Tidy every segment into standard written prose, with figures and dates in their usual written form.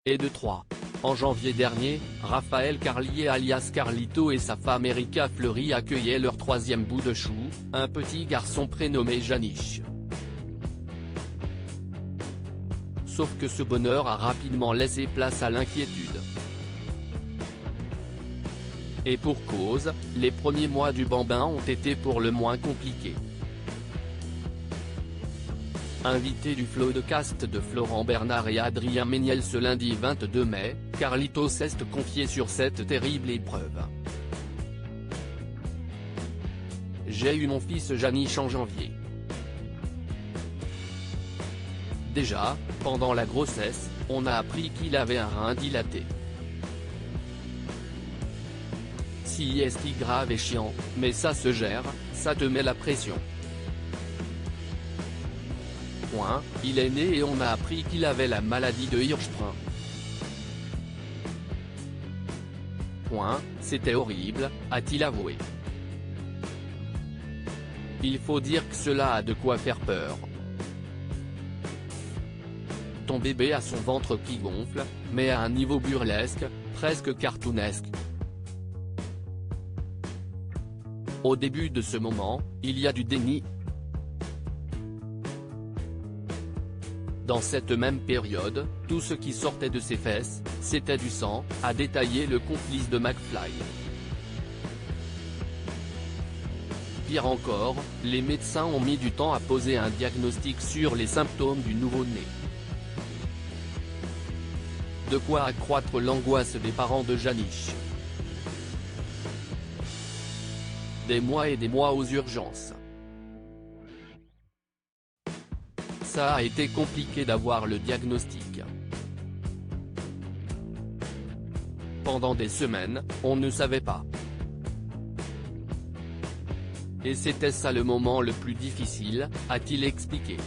et de 3. En janvier dernier, Raphaël Carlier alias Carlito et sa femme Erika Fleury accueillaient leur troisième bout de chou, un petit garçon prénommé Janish. Sauf que ce bonheur a rapidement laissé place à l'inquiétude. Et pour cause, les premiers mois du bambin ont été pour le moins compliqués. Invité du Floodcast de Florent Bernard et Adrien Méniel ce lundi 22 mai, Carlito s'est confié sur cette terrible épreuve. J'ai eu mon fils Janish en janvier. Déjà, pendant la grossesse, on a appris qu'il avait un rein dilaté. Si c'est grave et chiant, mais ça se gère, ça te met la pression. Il est né et on a appris qu'il avait la maladie de Hirschsprung. C'était horrible, a-t-il avoué. Il faut dire que cela a de quoi faire peur. Ton bébé a son ventre qui gonfle, mais à un niveau burlesque, presque cartoonesque. Au début de ce moment, il y a du déni. Dans cette même période, tout ce qui sortait de ses fesses, c'était du sang, a détaillé le complice de McFly. Pire encore, les médecins ont mis du temps à poser un diagnostic sur les symptômes du nouveau-né. De quoi accroître l'angoisse des parents de Janish. Des mois et des mois aux urgences. Ça a été compliqué d'avoir le diagnostic. Pendant des semaines, on ne savait pas. Et c'était ça le moment le plus difficile, a-t-il expliqué.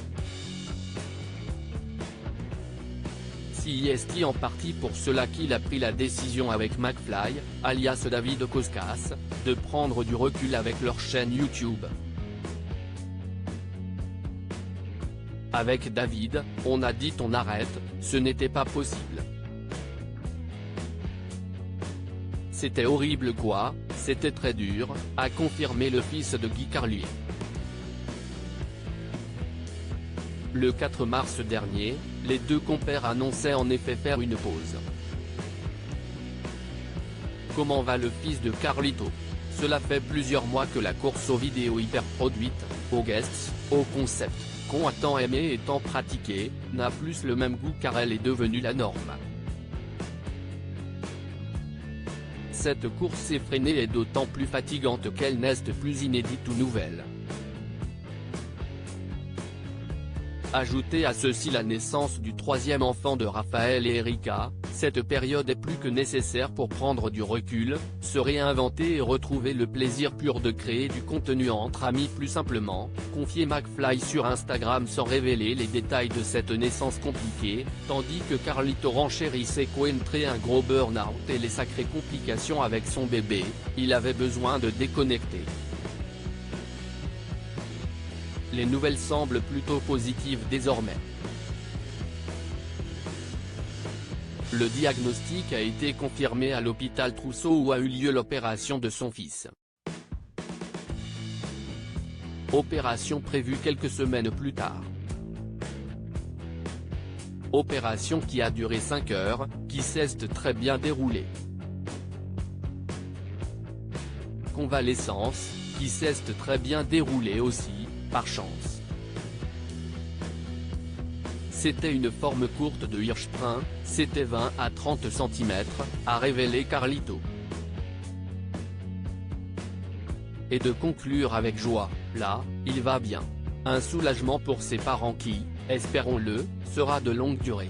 C'est en partie pour cela qu'il a pris la décision avec McFly, alias David Koskas, de prendre du recul avec leur chaîne YouTube. Avec David, on a dit on arrête, ce n'était pas possible. C'était horrible quoi, c'était très dur, a confirmé le fils de Guy Carlier. Le 4 mars dernier, les deux compères annonçaient en effet faire une pause. Comment va le fils de Carlito? Cela fait plusieurs mois que la course aux vidéos hyper produites, aux guests, aux concepts, qu'on a tant aimé et tant pratiqué, n'a plus le même goût car elle est devenue la norme. Cette course effrénée est d'autant plus fatigante qu'elle n'est plus inédite ou nouvelle. Ajoutez à ceci la naissance du troisième enfant de Raphaël et Erika, cette période est plus que nécessaire pour prendre du recul, se réinventer et retrouver le plaisir pur de créer du contenu entre amis plus simplement, confiait McFly sur Instagram sans révéler les détails de cette naissance compliquée, tandis que Carlito renchérissait qu'entré un gros burn-out et les sacrées complications avec son bébé, il avait besoin de déconnecter. Les nouvelles semblent plutôt positives désormais. Le diagnostic a été confirmé à l'hôpital Trousseau où a eu lieu l'opération de son fils. Opération prévue quelques semaines plus tard. Opération qui a duré 5 heures, qui s'est très bien déroulée. Convalescence, qui s'est très bien déroulée aussi, par chance. C'était une forme courte de Hirschsprung, c'était 20 à 30 cm, a révélé Carlito. Et de conclure avec joie, là, il va bien. Un soulagement pour ses parents qui, espérons-le, sera de longue durée.